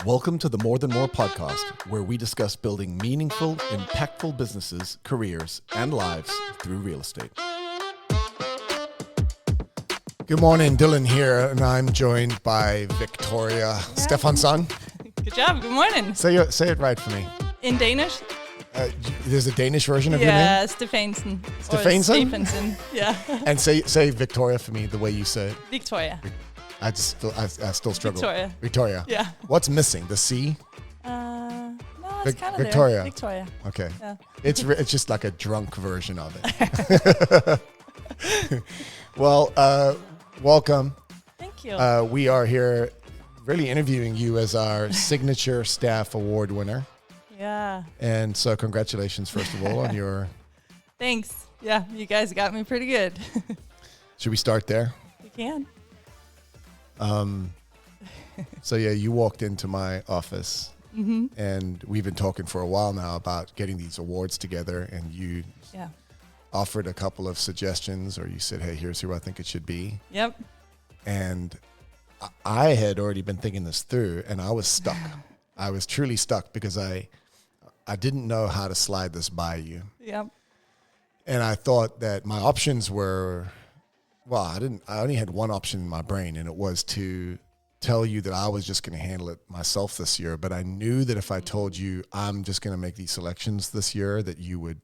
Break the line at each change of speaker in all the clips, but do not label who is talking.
Welcome to the More Than More podcast, where we discuss building meaningful, impactful businesses, careers, and lives through real estate. Good morning, Dylan here, and I'm joined by Victoria Stefansen.
Good job. Good morning.
Say it right for me.
In Danish?
There's a Danish version of your name?
Yeah, Stefansen.
Stefansen?
Stefansen, yeah.
And say Victoria for me the way you say it.
Victoria.
I still struggle.
Victoria. Yeah.
What's missing? The C?
No, it's kind of
Victoria.
there. Victoria.
Okay.
Yeah.
It's just like a drunk version of it. Well, welcome.
Thank you.
We are here really interviewing you as our Signature Staff Award winner.
Yeah.
And so congratulations, first of all, on your...
Thanks. Yeah, you guys got me pretty good.
Should we start there?
We can.
So yeah, you walked into my office and we've been talking for a while now about getting these awards together, and you offered a couple of suggestions, or you said, hey, here's who I think it should be.
Yep.
And I had already been thinking this through, and I was stuck. I was truly stuck because I didn't know how to slide this by you.
Yep.
And I thought that my options were, well, I only had one option in my brain, and it was to tell you that I was just going to handle it myself this year. But I knew that if I told you I'm just going to make these selections this year, that you would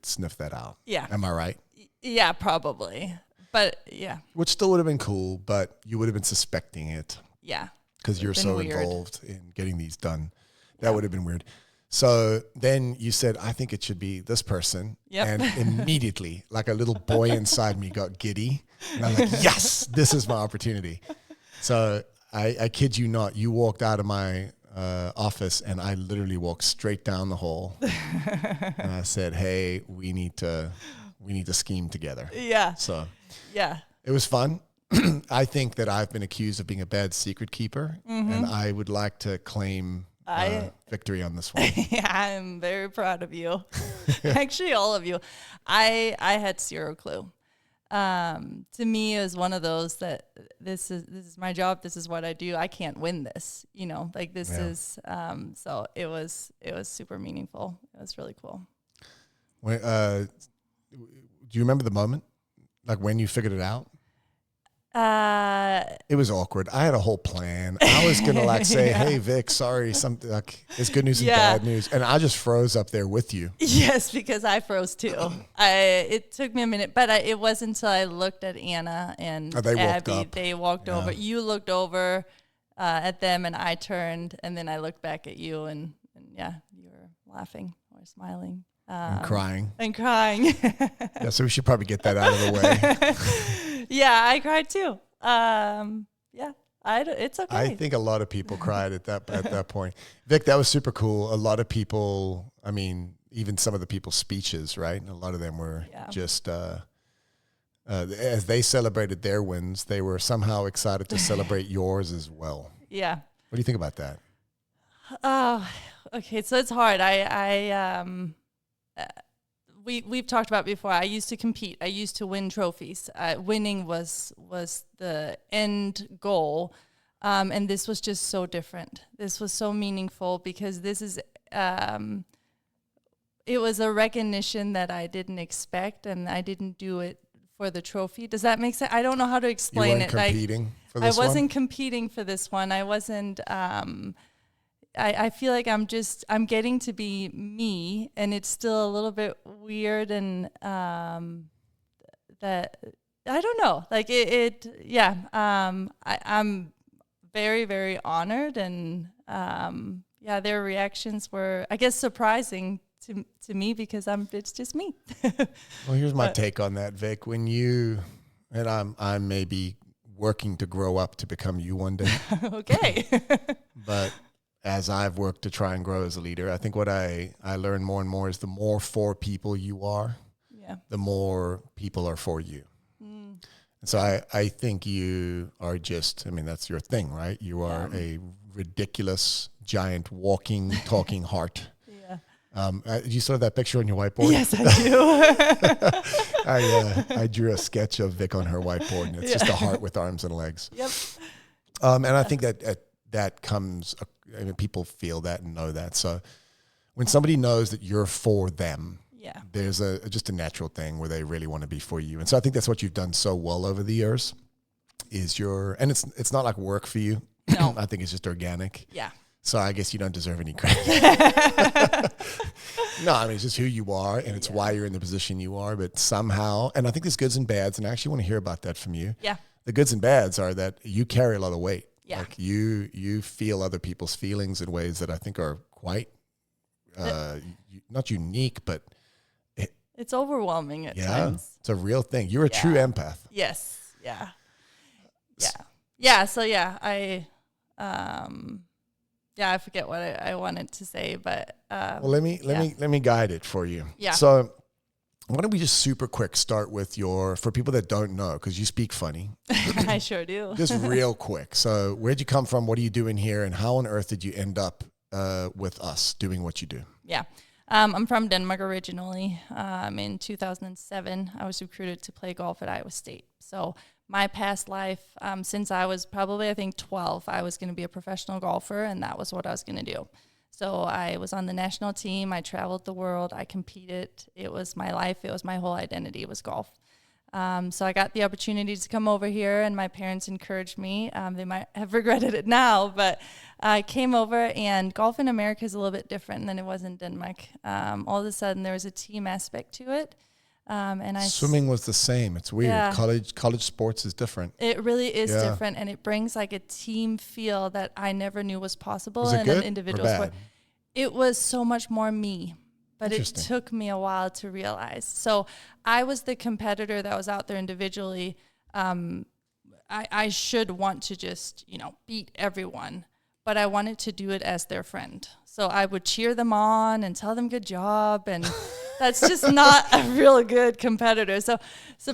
sniff that out.
Yeah.
Am I right?
Yeah, probably. But yeah.
Which still would have been cool, but you would have been suspecting it.
Yeah.
Because you're so
weird.
involved in getting these done. That would have been weird. So then you said, I think it should be this person.
Yep.
And immediately, like a little boy inside me got giddy. And I'm like, yes, this is my opportunity. So I kid you not, you walked out of my office and I literally walked straight down the hall. And I said, hey, we need to scheme together.
Yeah.
So
yeah,
it was fun. I think that I've been accused of being a bad secret keeper, and I would like to claim victory on this one.
Yeah, I'm very proud of you. Actually, all of you. I had zero clue. To me, it was one of those that this is my job. This is what I do. I can't win this. Like this is. So it was super meaningful. It was really cool.
When, do you remember the moment, like when you figured it out? It was awkward. I had a whole plan. I was gonna say, "Hey, Vic, sorry, something like it's good news and bad news," and I just froze up there with you.
Yes, because I froze too. It took me a minute, but it wasn't until I looked at Anna and Abby. They walked over. You looked over at them, and I turned, and then I looked back at you, and you were laughing or smiling.
And crying.
Yeah,
so we should probably get that out of the way.
Yeah, I cried too. It's okay.
I think a lot of people cried at that point. Vic, that was super cool. A lot of people, I mean, even some of the people's speeches, right? A lot of them were just, as they celebrated their wins, they were somehow excited to celebrate yours as well.
Yeah.
What do you think about that?
Oh, okay. So it's hard. We've talked about before. I used to compete. I used to win trophies. Winning was the end goal, and this was just so different. This was so meaningful because this is. It was a recognition that I didn't expect, and I didn't do it for the trophy. Does that make sense? I don't know how to explain it.
You weren't competing for this
one? I wasn't competing for this one. I wasn't. I feel like I'm getting to be me, and it's still a little bit weird, and that I don't know, like I'm very, very honored, and their reactions were, I guess, surprising to me because it's just me.
Well, here's my take on that, Vic. When you and I'm maybe working to grow up to become you one day.
Okay.
But as I've worked to try and grow as a leader, I think what I learn more and more is the more for people you are, the more people are for you. And so I think you are just, I mean, that's your thing, right? You are a ridiculous, giant, walking, talking heart. Do you still have that picture on your whiteboard?
Yes, I
do. I drew a sketch of Vic on her whiteboard, and it's just a heart with arms and legs.
Yep.
And I think that that comes, I mean, people feel that and know that. So when somebody knows that you're for them, there's just a natural thing where they really want to be for you. And so I think that's what you've done so well over the years and it's not like work for you. No. I think it's just organic.
Yeah.
So I guess you don't deserve any credit. No, I mean, it's just who you are, and it's why you're in the position you are. But somehow, and I think there's goods and bads, and I actually want to hear about that from you.
Yeah.
The goods and bads are that you carry a lot of weight.
Yeah.
Like you feel other people's feelings in ways that I think are quite not unique, but
it's overwhelming at times.
It's a real thing. You're a true empath.
Yes. Yeah. Yeah. Yeah. So I forget what I wanted to say, but
well, let me guide it for you.
Yeah.
So why don't we just super quick start with for people that don't know, because you speak funny.
I sure do.
Just real quick. So where'd you come from? What are you doing here? And how on earth did you end up with us doing what you do?
Yeah. I'm from Denmark originally. In 2007, I was recruited to play golf at Iowa State. So my past life, since I was probably, I think, 12, I was going to be a professional golfer, and that was what I was going to do. So I was on the national team. I traveled the world. I competed. It was my life. It was my whole identity. It was golf. So I got the opportunity to come over here, and my parents encouraged me. They might have regretted it now, but I came over, and golf in America is a little bit different than it was in Denmark. All of a sudden, there was a team aspect to it.
Swimming was the same. It's weird. Yeah. College sports is different.
It really is different, and it brings like a team feel that I never knew was possible
in
an individual sport. It was so much more me, but it took me a while to realize. So I was the competitor that was out there individually. I should want to just, beat everyone, but I wanted to do it as their friend. So I would cheer them on and tell them good job, and that's just not a real good competitor. So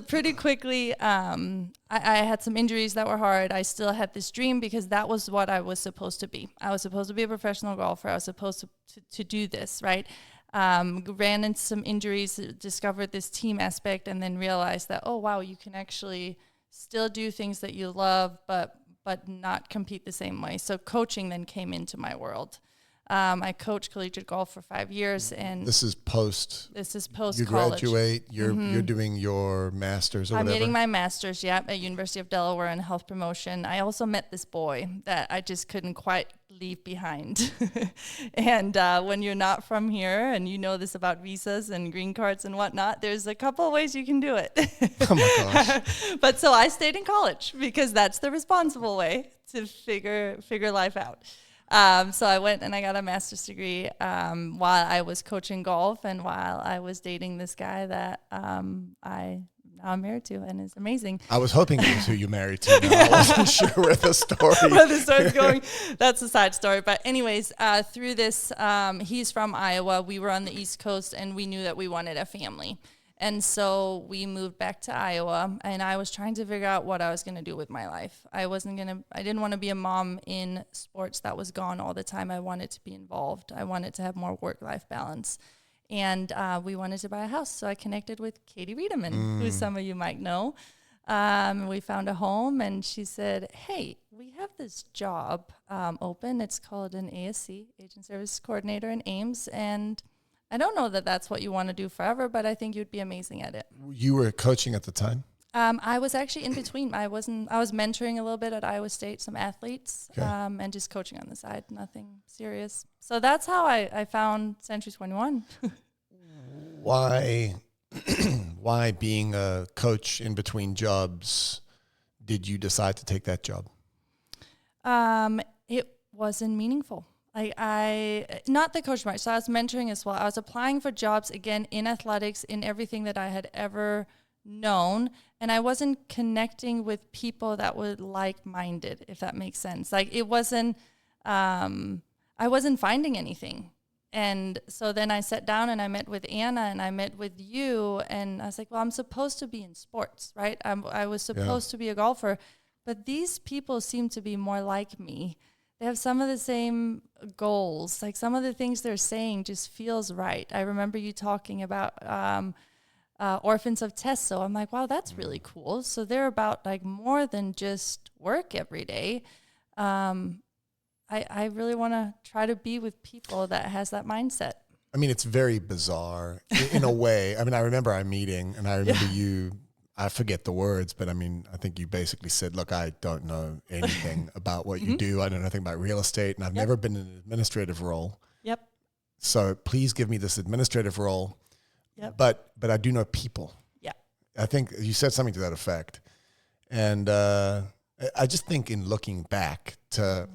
pretty quickly, I had some injuries that were hard. I still had this dream because that was what I was supposed to be. I was supposed to be a professional golfer. I was supposed to do this, right? Ran into some injuries, discovered this team aspect, and then realized that, oh, wow, you can actually still do things that you love, but not compete the same way. So coaching then came into my world. I coached collegiate golf for 5 years, and
this is post.
You
graduate. You're doing your master's or whatever.
I'm getting my master's, at University of Delaware in health promotion. I also met this boy that I just couldn't quite leave behind. And when you're not from here, and you know this about visas and green cards and whatnot, there's a couple of ways you can do it.
Oh my gosh!
But so I stayed in college because that's the responsible way to figure life out. So I went and I got a master's degree while I was coaching golf and while I was dating this guy that I'm married to, and is amazing.
I was hoping it was who you married to. I wasn't sure where the
story's going. That's a side story. But anyways, through this, he's from Iowa. We were on the East Coast, and we knew that we wanted a family. And so we moved back to Iowa, and I was trying to figure out what I was going to do with my life. I didn't want to be a mom in sports that was gone all the time. I wanted to be involved. I wanted to have more work-life balance. And we wanted to buy a house. So I connected with Katie Riedemann, who some of you might know. We found a home, and she said, hey, we have this job open. It's called an ASC, Agent Service Coordinator in Ames, and I don't know that that's what you want to do forever, but I think you'd be amazing at it.
You were coaching at the time?
I was actually in between. I was mentoring a little bit at Iowa State, some athletes, and just coaching on the side, nothing serious. So that's how I found Century 21.
Why being a coach in between jobs did you decide to take that job?
It wasn't meaningful. I not the coach much. So I was mentoring as well. I was applying for jobs again in athletics, in everything that I had ever known, and I wasn't connecting with people that were like-minded, if that makes sense. Like it wasn't, I wasn't finding anything. And so then I sat down and I met with Anna and I met with you, and I was like, well, I'm supposed to be in sports, right? I was supposed to be a golfer, but these people seem to be more like me. They have some of the same goals. Like some of the things they're saying just feels right. I remember you talking about Orphans of Tesso. I'm like, wow, that's really cool. So they're about like more than just work every day. I really want to try to be with people that has that mindset.
I mean, it's very bizarre in a way. I mean, I remember our meeting, and I remember you, I forget the words, but I mean, I think you basically said, look, I don't know anything about what you do. I know nothing about real estate, and I've never been in an administrative role.
Yep.
So please give me this administrative role.
Yep.
But I do know people.
Yeah.
I think you said something to that effect. And I just think in looking back to,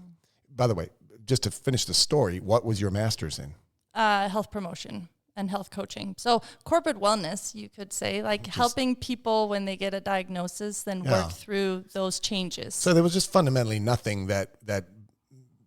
by the way, just to finish the story, what was your master's in?
Health promotion and health coaching. So corporate wellness, you could say, like helping people when they get a diagnosis, then work through those changes.
So there was just fundamentally nothing that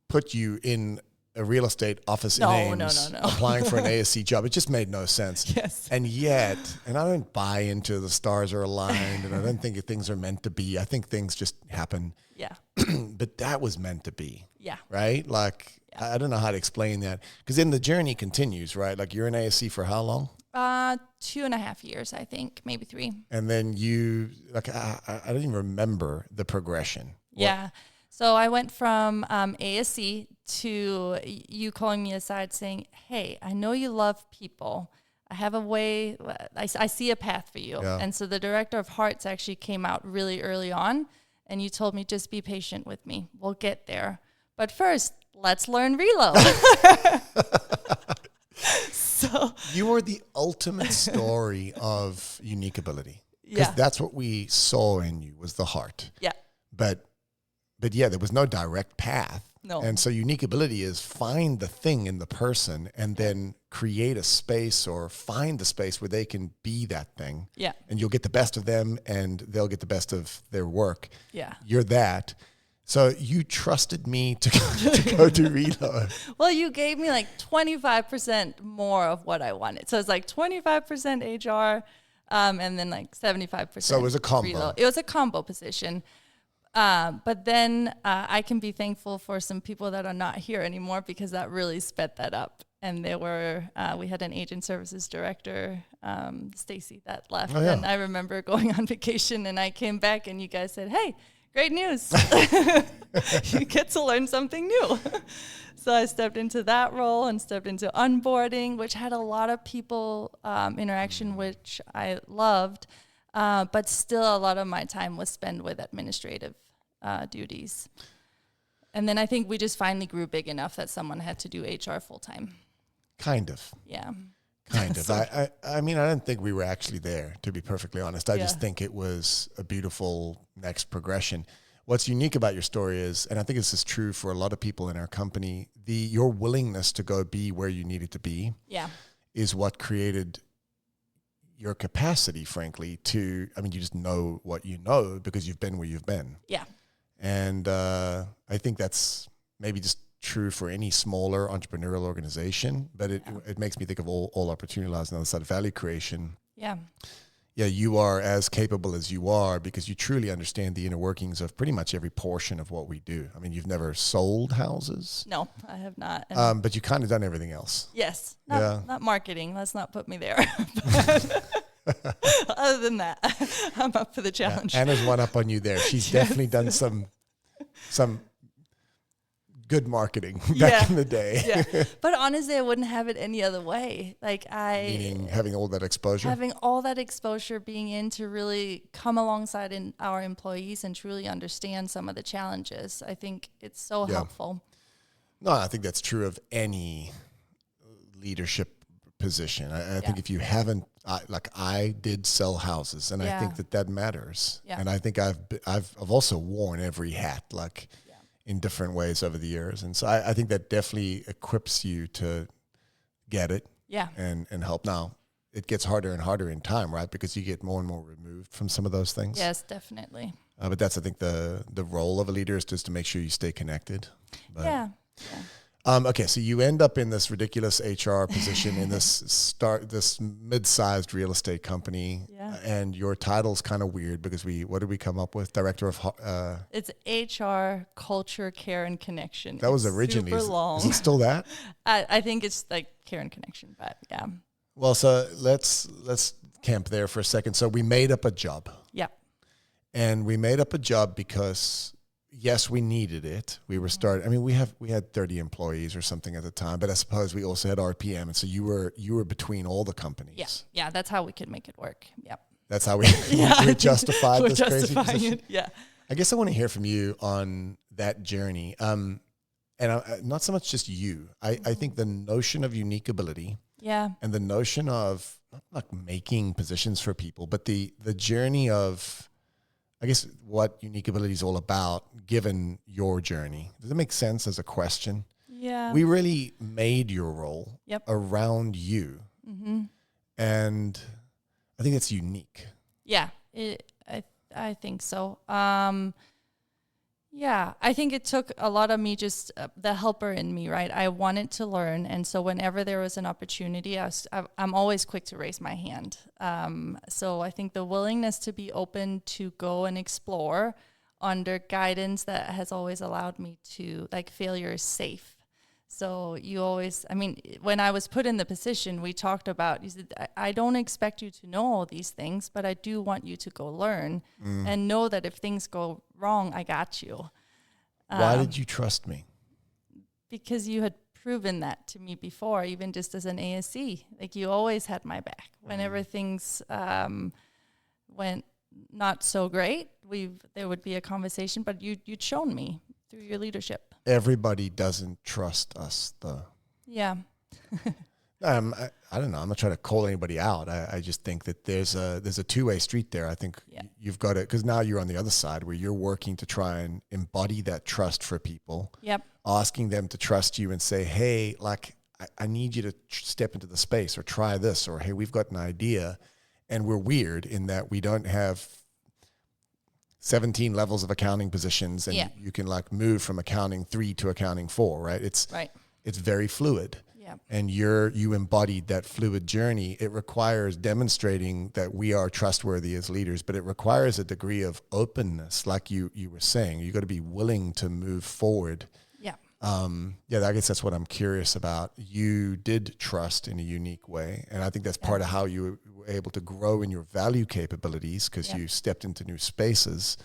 put you in a real estate office in Ames applying for an ASC job. It just made no sense.
Yes.
And yet, and I don't buy into the stars are aligned, and I don't think things are meant to be. I think things just happen.
Yeah.
But that was meant to be.
Yeah.
Right? Like, I don't know how to explain that. Because then the journey continues, right? Like, you're in ASC for how long?
2.5 years, I think, maybe 3.
And then you, like, I don't even remember the progression.
Yeah. So I went from ASC to you calling me aside saying, hey, I know you love people. I have a way, I see a path for you. Yeah. And so the director of Hearts actually came out really early on, and you told me, just be patient with me. We'll get there. But first, let's learn Relo. So
you were the ultimate story of unique ability. Because that's what we saw in you, was the heart.
Yeah.
But yeah, there was no direct path.
No.
And so unique ability is find the thing in the person and then create a space or find the space where they can be that thing.
Yeah.
And you'll get the best of them and they'll get the best of their work.
Yeah.
You're that. So you trusted me to go to Relo.
Well, you gave me like 25% more of what I wanted. So it's like 25% HR and then like 75%.
So it was a combo.
Relo. It was a combo position. But then I can be thankful for some people that are not here anymore, because that really sped that up. And there were, we had an agent services director, Stacy, that left. Oh, yeah. And I remember going on vacation, and I came back and you guys said, hey, great news. You get to learn something new. So I stepped into that role and stepped into onboarding, which had a lot of people interaction, which I loved. But still a lot of my time was spent with administrative duties. And then I think we just finally grew big enough that someone had to do HR full time.
Kind of.
Yeah.
Kind of. I mean, I don't think we were actually there, to be perfectly honest. I just think it was a beautiful next progression. What's unique about your story is, and I think this is true for a lot of people in our company, your willingness to go be where you needed to be is what created your capacity, frankly, you just know what you know because you've been where you've been. Yeah. And I think that's maybe just true for any smaller entrepreneurial organization, but it makes me think of all opportunity lies on the other side of value creation. Yeah. Yeah, you are as capable as you are because you truly understand the inner workings of pretty much every portion of what we do. I mean, you've never sold houses.
No, I have not.
But you kind of done everything else.
Yes. Not marketing. Let's not put me there. Other than that, I'm up for the challenge.
Yeah, Anna's one up on you there. She's definitely done some good marketing back in the day.
Yeah. But honestly, I wouldn't have it any other way.
Meaning having all that exposure?
Having all that exposure, being in to really come alongside our employees and truly understand some of the challenges. I think it's so helpful.
No, I think that's true of any leadership position. I think if you haven't, I did sell houses, and I think that matters. Yeah. And I think I've also worn every hat, in different ways over the years. And so I think that definitely equips you to get it and help. Now, it gets harder and harder in time, right? Because you get more and more removed from some of those things.
Yes, definitely.
But that's, I think, the role of a leader is just to make sure you stay connected. But, okay, so you end up in this ridiculous HR position in this mid-sized real estate company, and your title's kind of weird because what did we come up with? Director of
it's HR, culture, care, and connection.
That was originally
super long.
Is it still that?
I think it's like care and connection, but yeah.
Well, so let's camp there for a second. So we made up a job. Yeah. And we made up a job because yes, we needed it. We were starting. I mean, we had 30 employees or something at the time, but I suppose we also had RPM, and so you were between all the companies.
Yeah. That's how we could make it work. Yep.
That's how we we justified this crazy position.
Yeah.
I guess I want to hear from you on that journey, and not so much just you. I think the notion of unique ability, and the notion of not like making positions for people, but the journey of, I guess, what unique ability is all about, given your journey. Does it make sense as a question?
Yeah.
We really made your role around you.
Mm-hmm.
And I think it's unique.
Yeah, I think so. Yeah, I think it took a lot of me, just the helper in me, right? I wanted to learn. And so whenever there was an opportunity, I'm always quick to raise my hand. So I think the willingness to be open to go and explore under guidance that has always allowed me to, like, failure is safe. So you always, I mean, when I was put in the position, we talked about, you said, I don't expect you to know all these things, but I do want you to go learn and know that if things go wrong, I got you.
Why did you trust me?
Because you had proven that to me before, even just as an ASC. Like, you always had my back. Whenever things went not so great, there would be a conversation, but you'd shown me through your leadership.
Everybody doesn't trust us, though.
Yeah.
I don't know. I'm not trying to call anybody out. I just think that there's a two-way street there. I think you've got to, because now you're on the other side where you're working to try and embody that trust for people.
Yep.
Asking them to trust you and say, hey, like, I need you to step into the space or try this, or hey, we've got an idea. And we're weird in that we don't have 17 levels of accounting positions, and you can like move from accounting 3 to accounting 4, right? It's very fluid. Yeah. And you embodied that fluid journey. It requires demonstrating that we are trustworthy as leaders, but it requires a degree of openness, like you were saying. You got to be willing to move forward. Yeah. I guess that's what I'm curious about. You did trust in a unique way, and I think that's part of how you were able to grow in your value capabilities, because you stepped into new spaces,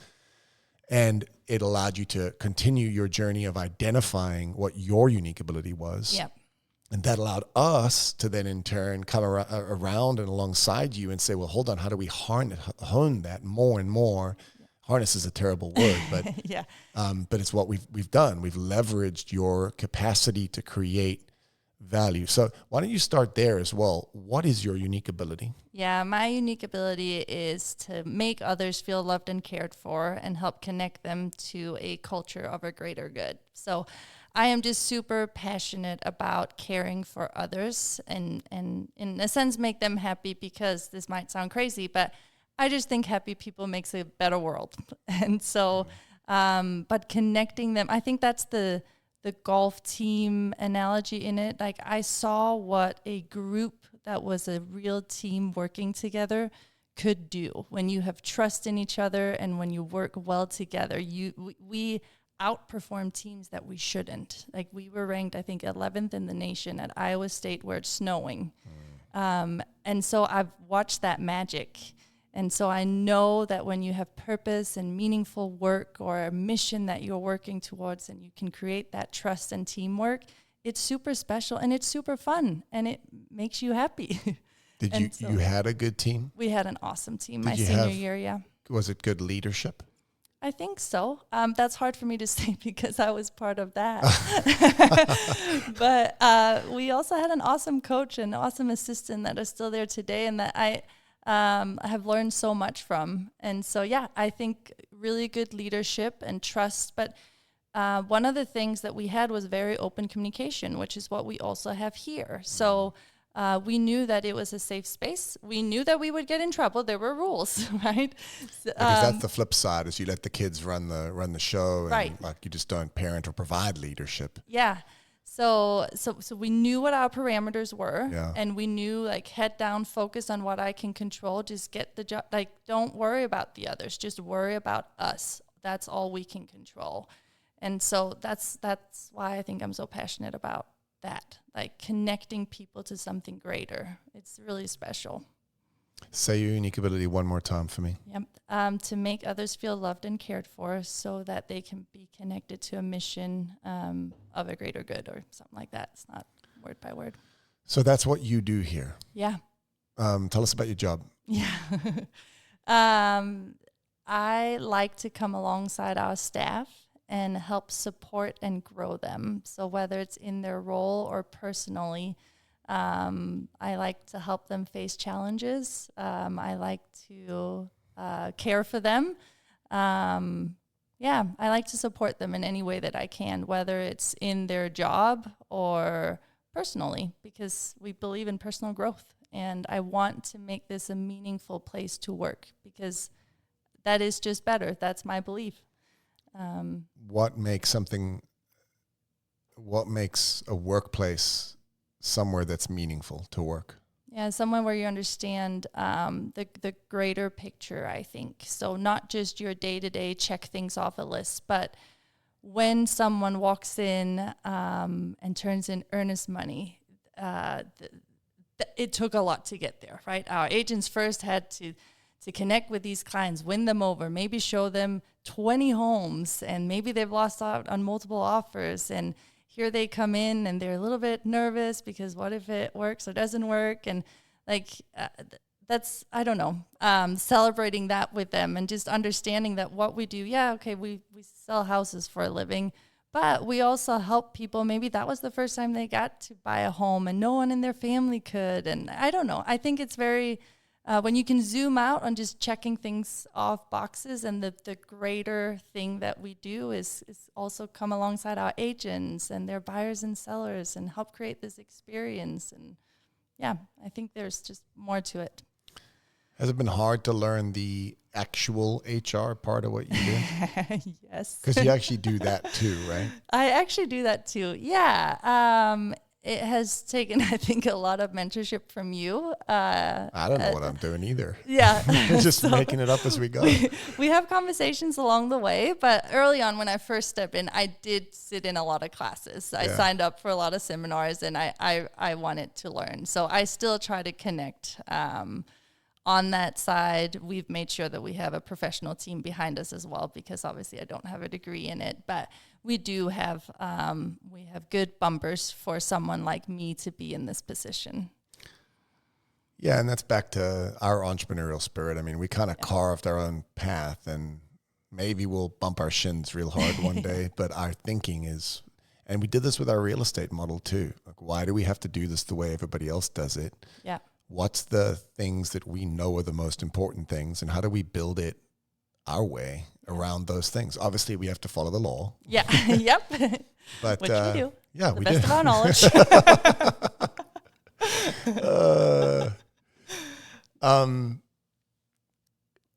and it allowed you to continue your journey of identifying what your unique ability was. Yeah. And that allowed us to then in turn come around and alongside you and say, well, hold on, how do we hone that more and more? Harness is a terrible word, but but it's what we've done. We've leveraged your capacity to create value. So why don't you start there as well? What is your unique ability?
Yeah, my unique ability is to make others feel loved and cared for and help connect them to a culture of a greater good. So I am just super passionate about caring for others and in a sense make them happy, because this might sound crazy, but I just think happy people makes a better world. And so, but connecting them, I think that's the golf team analogy in it. Like, I saw what a group that was a real team working together could do when you have trust in each other and when you work well together. We outperform teams that we shouldn't. Like, we were ranked, I think, 11th in the nation at Iowa State where it's snowing. And so I've watched that magic. And so I know that when you have purpose and meaningful work or a mission that you're working towards, and you can create that trust and teamwork, it's super special and it's super fun and it makes you happy.
Did you had a good team?
We had an awesome team my senior year, yeah.
Was it good leadership?
I think so. That's hard for me to say because I was part of that. But we also had an awesome coach and awesome assistant that are still there today, and that I have learned so much from. And so, I think really good leadership and trust. But one of the things that we had was very open communication, which is what we also have here. So we knew that it was a safe space. We knew that we would get in trouble. There were rules, right?
Because that's the flip side, is you let the kids run the show, and right. Like you just don't parent or provide leadership.
Yeah. So we knew what our parameters were, and we knew, like, head down, focus on what I can control, just get the job. Like, don't worry about the others, just worry about us. That's all we can control. And so that's why I think I'm so passionate about that, like connecting people to something greater. It's really special.
Say your unique ability one more time for me.
Yep. To make others feel loved and cared for so that they can be connected to a mission of a greater good or something like that. It's not word by word.
So that's what you do here.
Yeah.
Tell us about your job.
Yeah. I like to come alongside our staff and help support and grow them. So whether it's in their role or personally, I like to help them face challenges. I like to care for them. I like to support them in any way that I can, whether it's in their job or personally, because we believe in personal growth. And I want to make this a meaningful place to work because that is just better. That's my belief.
What makes a workplace somewhere that's meaningful to work?
Yeah, somewhere where you understand the greater picture, I think. So not just your day-to-day check things off a list, but when someone walks in and turns in earnest money, it took a lot to get there, right? Our agents first had to connect with these clients, win them over, maybe show them 20 homes, and maybe they've lost out on multiple offers, and here they come in and they're a little bit nervous because what if it works or doesn't work? And that's, I don't know, celebrating that with them and just understanding that what we do, we sell houses for a living, but we also help people. Maybe that was the first time they got to buy a home and no one in their family could. And I don't know. I think it's very, when you can zoom out on just checking things off boxes, and the greater thing that we do is also come alongside our agents and their buyers and sellers and help create this experience. And yeah, I think there's just more to it.
Has it been hard to learn the actual HR part of what you do?
Yes.
Because you actually do that too, right?
I actually do that too. Yeah. It has taken, I think, a lot of mentorship from you.
I don't know what I'm doing either.
Yeah.
Just making it up as we go.
We have conversations along the way, but early on when I first stepped in, I did sit in a lot of classes. I signed up for a lot of seminars, and I wanted to learn. So I still try to connect. On that side, we've made sure that we have a professional team behind us as well, because obviously I don't have a degree in it, but we do have good bumpers for someone like me to be in this position.
Yeah, and that's back to our entrepreneurial spirit. I mean, we kind of carved our own path, and maybe we'll bump our shins real hard one day, but our thinking is, and we did this with our real estate model too. Like, why do we have to do this the way everybody else does it?
Yeah.
What's the things that we know are the most important things, and how do we build it our way around those things? Obviously, we have to follow the law.
Yeah. Yep.
But
which we do.
Yeah,
the
we
best
do.
of our knowledge.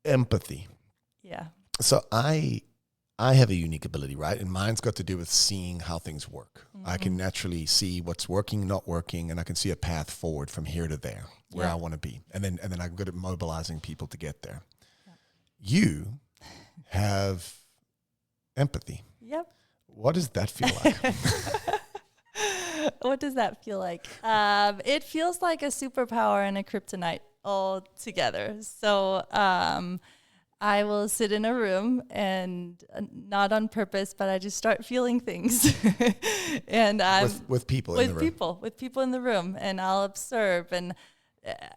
Empathy.
Yeah.
So I have a unique ability, right? And mine's got to do with seeing how things work. Mm-hmm. I can naturally see what's working, not working, and I can see a path forward from here to there where I want to be. And then I'm good at mobilizing people to get there. Yeah. You have empathy.
Yep.
What does that feel like?
What does that feel like? It feels like a superpower and a kryptonite all together. So I will sit in a room and not on purpose, but I just start feeling things. And I'm
with people in the room.
With people in the room, and I'll observe. And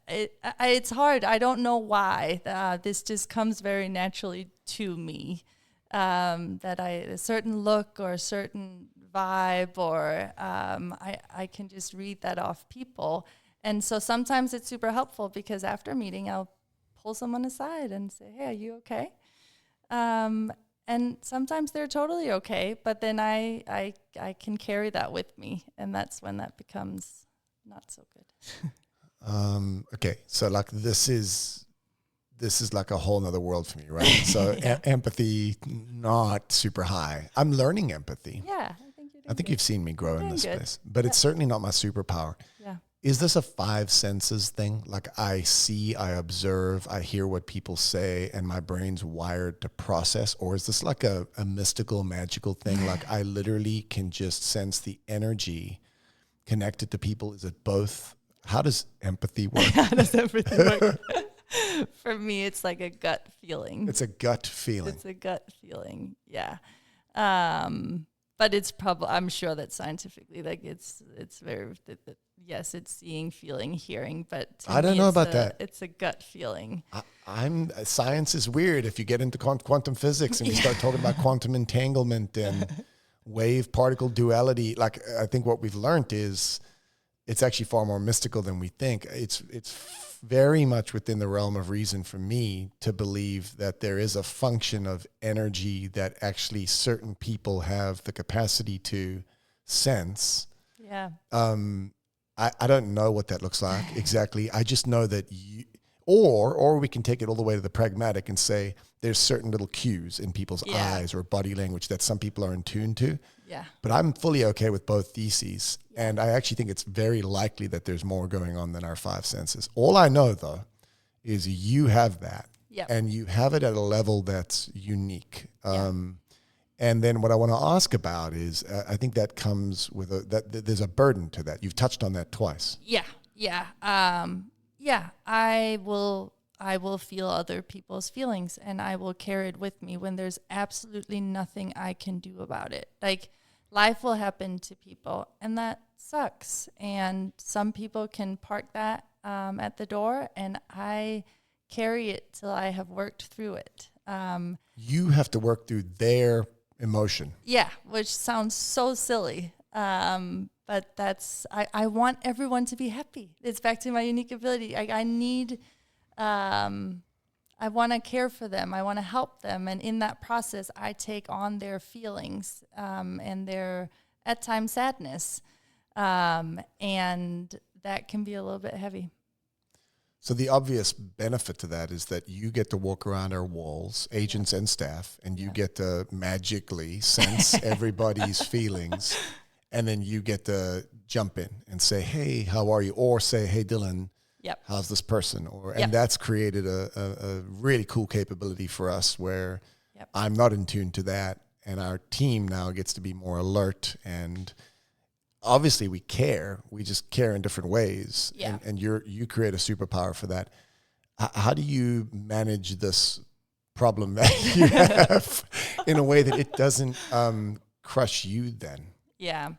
it's hard. I don't know why. This just comes very naturally to me. That a certain look or a certain vibe, or I can just read that off people. And so sometimes it's super helpful, because after a meeting, I'll pull someone aside and say, hey, are you okay? And sometimes they're totally okay, but then I can carry that with me, and that's when that becomes not so good.
Okay, so like this is like a whole nother world for me, right? So empathy, not super high. I'm learning empathy.
Yeah,
I think you've seen me grow in this space, but it's certainly not my superpower.
Yeah.
Is this a five senses thing? Like, I see, I observe, I hear what people say, and my brain's wired to process? Or is this like a mystical, magical thing? Like, I literally can just sense the energy connected to people? Is it both? How does empathy work?
How does empathy work? For me, it's like a gut feeling.
It's a gut feeling.
It's a gut feeling. Yeah. But it's probably, I'm sure that scientifically, like it's very, yes, it's seeing, feeling, hearing, but
I don't know about that.
It's a gut feeling.
Science is weird. If you get into quantum physics and you start talking about quantum entanglement and wave particle duality, like I think what we've learned is it's actually far more mystical than we think. It's very much within the realm of reason for me to believe that there is a function of energy that actually certain people have the capacity to sense.
Yeah.
I don't know what that looks like exactly. I just know that or we can take it all the way to the pragmatic and say there's certain little cues in people's eyes or body language that some people are in tune to.
Yeah.
But I'm fully okay with both theses. And I actually think it's very likely that there's more going on than our five senses. All I know, though, is you have that.
Yep.
And you have it at a level that's unique. And then what I want to ask about is, I think that comes with that there's a burden to that. You've touched on that twice.
Yeah. I will feel other people's feelings, and I will carry it with me when there's absolutely nothing I can do about it. Like, life will happen to people, and that sucks. And some people can park that at the door, and I carry it till I have worked through it.
You have to work through their emotion.
Yeah, which sounds so silly. But that's, I want everyone to be happy. It's back to my unique ability. I need, I want to care for them. I want to help them. And in that process, I take on their feelings and their, at times, sadness. And that can be a little bit heavy.
So the obvious benefit to that is that you get to walk around our walls, agents and staff, and you get to magically sense everybody's feelings. And then you get to jump in and say, hey, how are you? Or say, hey, Dylan, how's this person? And that's created a really cool capability for us where I'm not in tune to that. And our team now gets to be more alert. And obviously we care. We just care in different ways.
Yeah.
And you create a superpower for that. How do you manage this problem that you have in a way that it doesn't crush you then?
Yeah.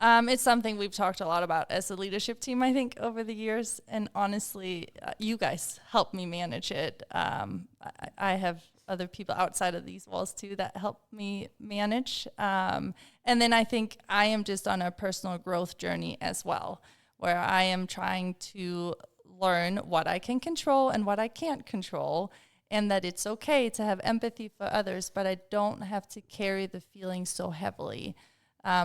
It's something we've talked a lot about as a leadership team, I think, over the years. And honestly, you guys help me manage it. I have other people outside of these walls, too, that help me manage. And then I think I am just on a personal growth journey as well, where I am trying to learn what I can control and what I can't control, and that it's okay to have empathy for others, but I don't have to carry the feelings so heavily.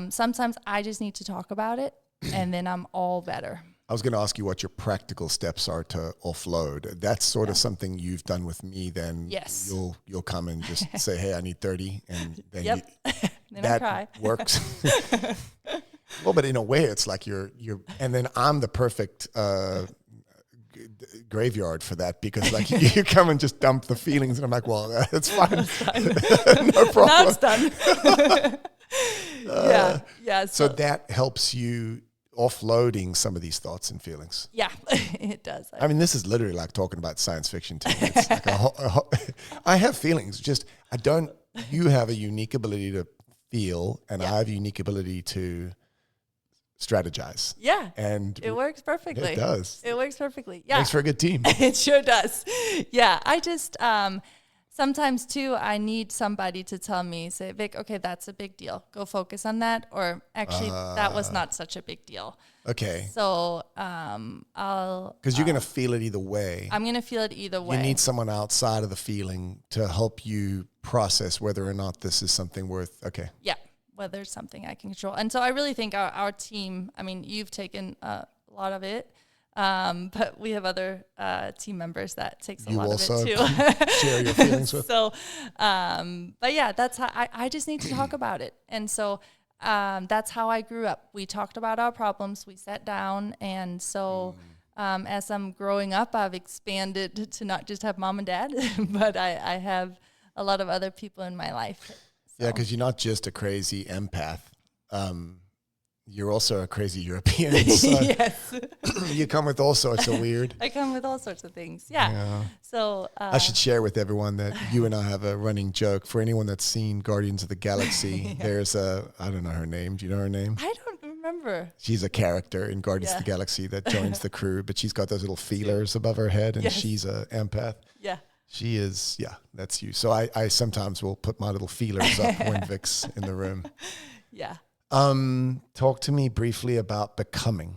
Sometimes I just need to talk about it, and then I'm all better.
I was going to ask you what your practical steps are to offload. That's sort of something you've done with me. Then you'll come and just say, "Hey, I need 30," and then
then
that
I cry.
Works. Well, but in a way, it's like you're, and then I'm the perfect graveyard for that, because like you come and just dump the feelings, and I'm like, well, that's fine, no problem.
Now it's done.
So that helps you offloading some of these thoughts and feelings.
Yeah, it does.
I mean, this is literally like talking about science fiction to me. It's like I have feelings, just you have a unique ability to feel, and I have a unique ability to strategize.
Yeah.
And
it works perfectly.
It does.
It works perfectly. Yeah.
Makes for a good team.
It sure does. Yeah. I just, sometimes too, I need somebody to tell me, say, Vic, okay, that's a big deal. Go focus on that. Or actually, that was not such a big deal.
Okay.
So I'll...
Because you're going to feel it either way.
I'm going to feel it either way.
You need someone outside of the feeling to help you process whether or not this is something worth... Okay.
Yeah, whether it's something I can control. And so I really think our team, I mean, you've taken a lot of it. But we have other team members that takes a lot of it too.
Share your feelings with.
So, but yeah, that's how I just need to talk about it. And so that's how I grew up. We talked about our problems. We sat down. And so as I'm growing up, I've expanded to not just have mom and dad, but I have a lot of other people in my life. So.
Yeah, because you're not just a crazy empath. You're also a crazy European. So
Yes.
you come with all sorts of weird.
I come with all sorts of things. Yeah. So
I should share with everyone that you and I have a running joke. For anyone that's seen Guardians of the Galaxy, there's I don't know her name. Do you know her name?
I don't remember.
She's a character in Guardians of the Galaxy that joins the crew, but she's got those little feelers above her head, and she's an empath.
Yeah.
She is, that's you. So I sometimes will put my little feelers up when Vic's in the room.
Yeah.
Talk to me briefly about becoming.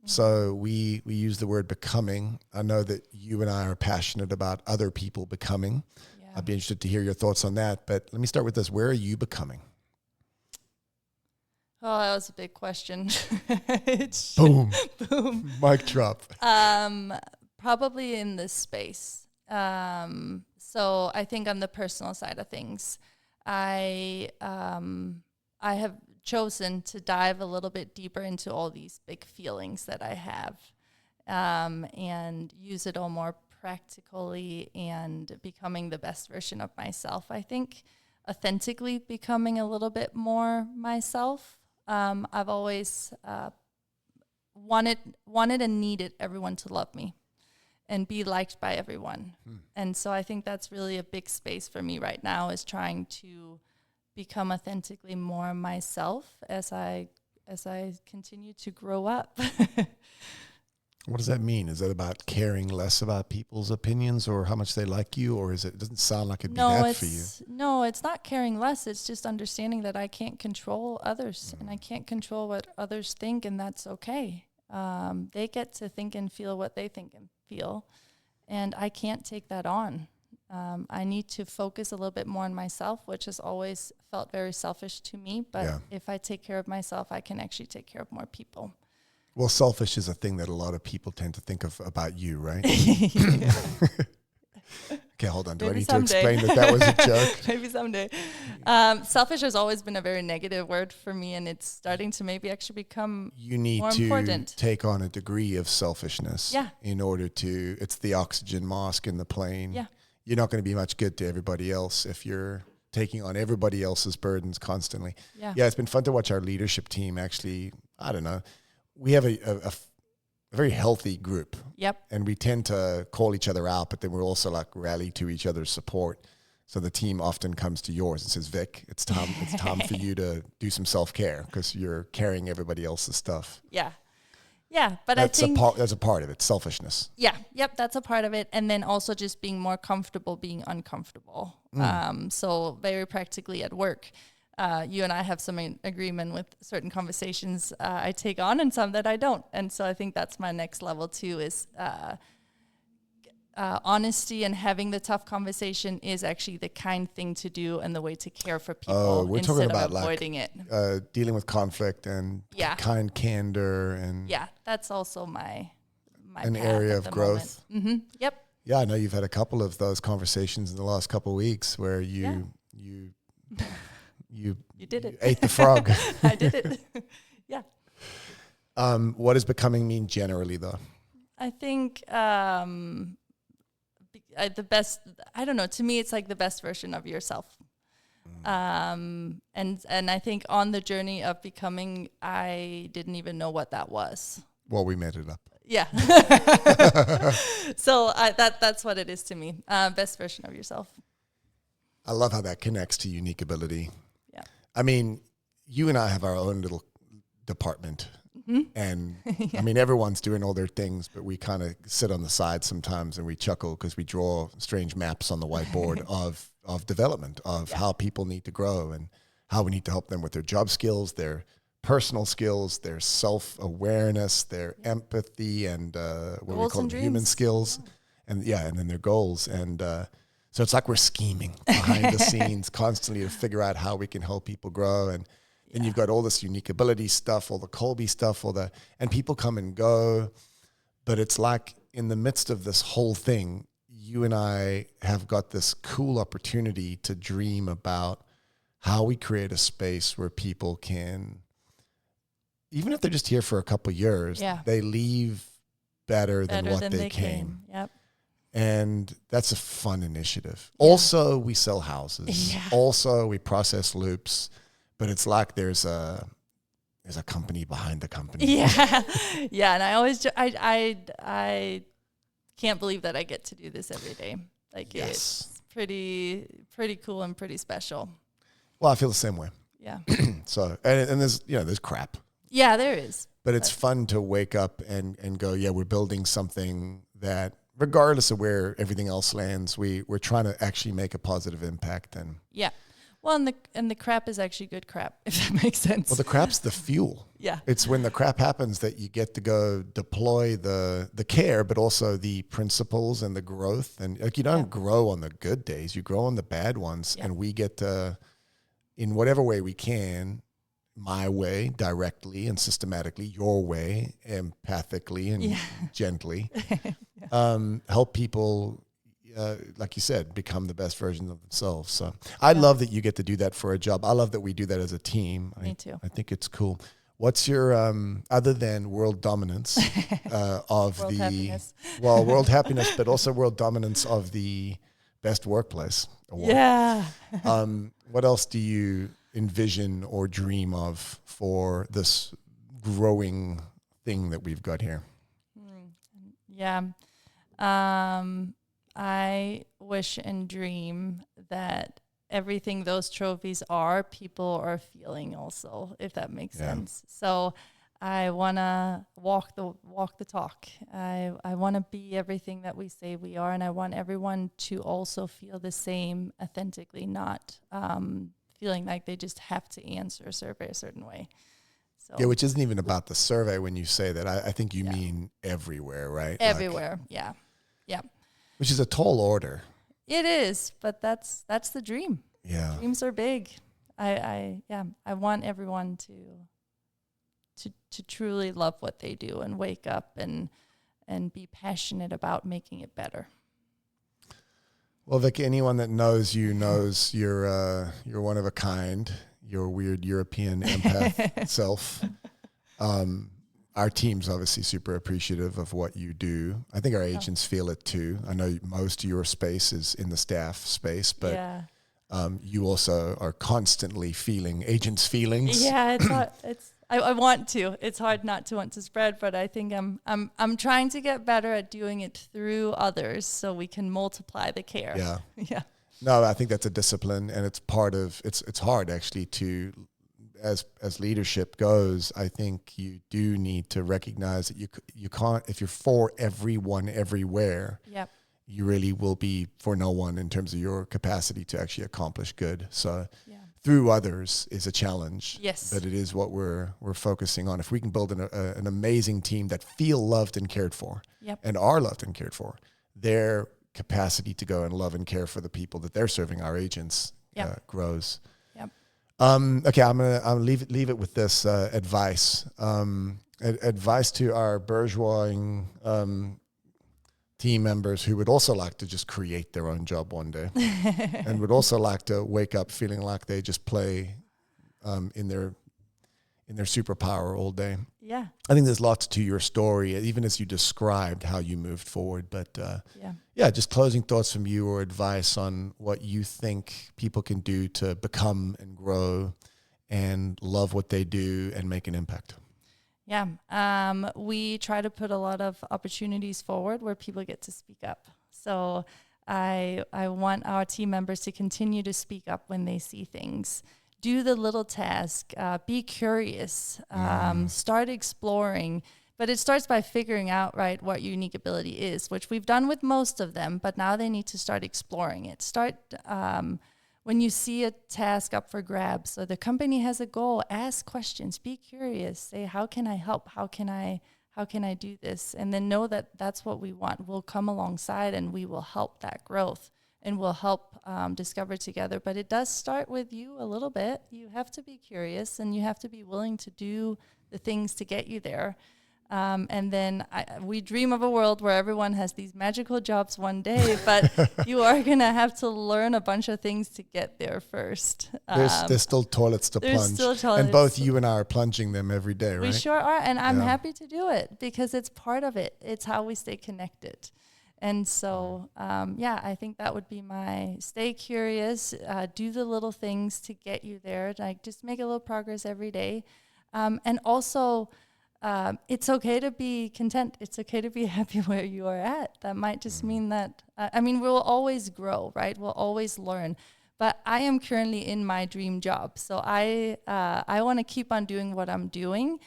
So we use the word becoming. I know that you and I are passionate about other people becoming. Yeah. I'd be interested to hear your thoughts on that. But let me start with this. Where are you becoming?
Oh, that was a big question.
Boom. Boom. Mic drop.
Probably in this space. So I think on the personal side of things, I have chosen to dive a little bit deeper into all these big feelings that I have, and use it all more practically and becoming the best version of myself. I think authentically becoming a little bit more myself. I've always wanted and needed everyone to love me and be liked by everyone. And so I think that's really a big space for me right now, is trying to become authentically more myself as I continue to grow up.
What does that mean? Is that about caring less about people's opinions or how much they like you, or it doesn't sound like it'd be that for you?
No, it's not caring less. It's just understanding that I can't control others and I can't control what others think, and that's okay. They get to think and feel what they think and feel, and I can't take that on. I need to focus a little bit more on myself, which has always felt very selfish to me. But if I take care of myself, I can actually take care of more people.
Well, selfish is a thing that a lot of people tend to think of about you, right? Okay, hold on. Do
Maybe
I need
someday.
to explain that was a joke?
Maybe someday. Selfish has always been a very negative word for me, and it's starting to maybe actually become
you need
more
to
important.
Take on a degree of selfishness in order to, it's the oxygen mask in the plane.
Yeah.
You're not going to be much good to everybody else if you're taking on everybody else's burdens constantly. Yeah, it's been fun to watch our leadership team actually, I don't know, we have a very healthy group.
Yep.
And we tend to call each other out, but then we're also like rally to each other's support. So the team often comes to yours and says, Vic, it's time for you to do some self-care because you're carrying everybody else's stuff.
Yeah. Yeah, but
that's
I think
that's a part of it, selfishness.
Yeah, yep, that's a part of it. And then also just being more comfortable being uncomfortable. So very practically at work, you and I have some agreement with certain conversations I take on and some that I don't. And so I think that's my next level too, is honesty and having the tough conversation is actually the kind thing to do and the way to care for people
we're
instead
talking about
of avoiding it.
Dealing with conflict and kind candor. And
that's also my
an area of growth.
Mm-hmm. Yep.
Yeah, I know you've had a couple of those conversations in the last couple of weeks where you
did it.
You ate the frog.
I did it. Yeah.
What does becoming mean generally, though?
I think the best, I don't know, to me it's like the best version of yourself. And I think on the journey of becoming, I didn't even know what that was.
Well, we made it up.
Yeah. So that's what it is to me. Best version of yourself.
I love how that connects to unique ability.
Yeah.
I mean, you and I have our own little department. And I mean, everyone's doing all their things, but we kind of sit on the side sometimes and we chuckle because we draw strange maps on the whiteboard of development, of how people need to grow and how we need to help them with their job skills, their personal skills, their self-awareness, their empathy, and what we call them, human skills, and then their goals. And so it's like we're scheming behind the scenes constantly to figure out how we can help people grow. And you've got all this unique ability stuff, all the Colby stuff, and people come and go. But it's like in the midst of this whole thing, you and I have got this cool opportunity to dream about how we create a space where people can, even if they're just here for a couple of years, they leave better than what they came.
Yep.
And that's a fun initiative. Yeah. Also, we sell houses. Yeah. Also, we process loops. But it's like there's there's a company behind the company.
Yeah. Yeah. And I always, I can't believe that I get to do this every day. Like it's pretty cool and pretty special.
Well, I feel the same way.
Yeah.
So, and there's, there's crap.
Yeah, there is.
But it's fun to wake up and go, yeah, we're building something that regardless of where everything else lands, we're trying to actually make a positive impact. And
yeah. Well, and the crap is actually good crap, if that makes sense.
Well, the crap's the fuel.
Yeah.
It's when the crap happens that you get to go deploy the care, but also the principles and the growth. And like you don't grow on the good days, you grow on the bad ones. Yeah. And we get to, in whatever way we can, my way, directly and systematically, your way, empathically and gently, help people, like you said, become the best version of themselves. So I love that you get to do that for a job. I love that we do that as a team.
Me too.
I think it's cool. What's your, other than world dominance of
world happiness.
World happiness, but also world dominance of the best workplace award.
Yeah.
What else do you envision or dream of for this growing thing that we've got here?
Yeah. I wish and dream that everything those trophies are, people are feeling also, if that makes sense. So I want to walk the talk. I want to be everything that we say we are, and I want everyone to also feel the same authentically, not feeling like they just have to answer a survey a certain way. So
yeah, which isn't even about the survey when you say that. I think you mean everywhere, right?
Everywhere, yeah.
Which is a tall order.
It is, but that's the dream.
Yeah.
Dreams are big. I want everyone to truly love what they do and wake up and be passionate about making it better.
Well, Vic, anyone that knows you knows you're one of a kind. Your weird European empath self. Our team's obviously super appreciative of what you do. I think our agents feel it too. I know most of your space is in the staff space, but you also are constantly feeling agents' feelings.
Yeah, it's hard. I want to. It's hard not to want to spread, but I think I'm trying to get better at doing it through others so we can multiply the care.
Yeah.
Yeah.
No, I think that's a discipline, and it's part of it's hard actually to. As leadership goes, I think you do need to recognize that you can't, if you're for everyone everywhere, you really will be for no one in terms of your capacity to actually accomplish good. So through others is a challenge.
Yes.
But it is what we're focusing on. If we can build an amazing team that feel loved and cared for and are loved and cared for, their capacity to go and love and care for the people that they're serving, our agents, grows. Okay, I'm gonna leave it with this advice. Advice to our bourgeoising team members who would also like to just create their own job one day, and would also like to wake up feeling like they just play in their superpower all day.
Yeah,
I think there's lots to your story, even as you described how you moved forward. But just closing thoughts from you or advice on what you think people can do to become and grow and love what they do and make an impact.
Yeah, we try to put a lot of opportunities forward where people get to speak up. So I want our team members to continue to speak up when they see things. Do the little task, be curious, start exploring. But it starts by figuring out, right, what your unique ability is, which we've done with most of them, but now they need to start exploring it. Start when you see a task up for grabs, so the company has a goal, ask questions, be curious, say, how can I help? How can I do this? And then know that that's what we want. We'll come alongside and we will help that growth. And we'll help discover together. But it does start with you a little bit. You have to be curious and you have to be willing to do the things to get you there. And then we dream of a world where everyone has these magical jobs one day, but you are going to have to learn a bunch of things to get there first.
There's still toilets to plunge. And both you and I are plunging them every day, right?
We sure are. And I'm happy to do it because it's part of it. It's how we stay connected. And so, I think that would be my stay curious, do the little things to get you there. Like just make a little progress every day. And also, it's okay to be content. It's okay to be happy where you are at. That might just mean that, we'll always grow, right? We'll always learn. But I am currently in my dream job. So I want to keep on doing what I'm doing.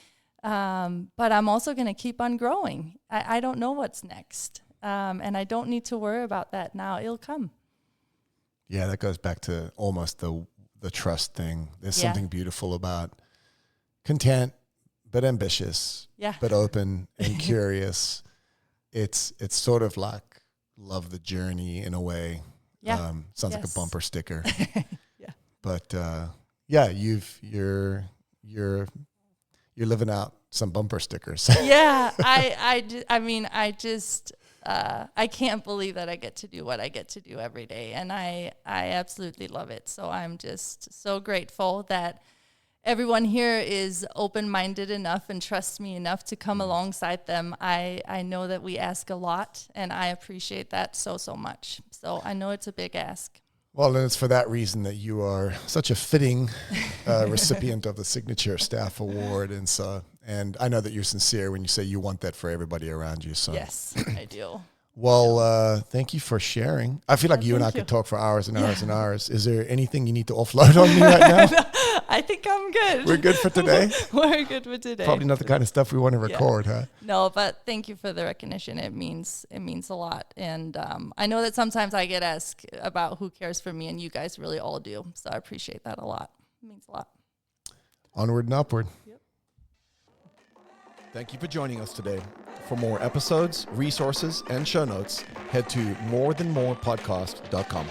But I'm also going to keep on growing. I don't know what's next. And I don't need to worry about that now. It'll come.
Yeah, that goes back to almost the trust thing. There's something beautiful about content, but ambitious, but open and curious. It's sort of like love the journey in a way. Sounds like a bumper sticker. But you're living out some bumper stickers. I can't believe that I get to do what I get to do every day. And I absolutely love it. So I'm just so grateful that everyone here is open-minded enough and trusts me enough to come alongside them. I know that we ask a lot, and I appreciate that so much. So I know it's a big ask. Well, and it's for that reason that you are such a fitting recipient of the Signature Staff Award. And I know that you're sincere when you say you want that for everybody around you. So
yes, I do.
Well, thank you for sharing. I feel like you and I could talk for hours and hours and hours. Is there anything you need to offload on me right now?
No, I think I'm good.
We're good for today?
We're good for today.
Probably not the kind of stuff we want to record, huh?
No, but thank you for the recognition. It means a lot. And I know that sometimes I get asked about who cares for me, and you guys really all do. So I appreciate that a lot. It means a lot.
Onward and upward.
Yep.
Thank you for joining us today. For more episodes, resources, and show notes, head to morethanmorepodcast.com.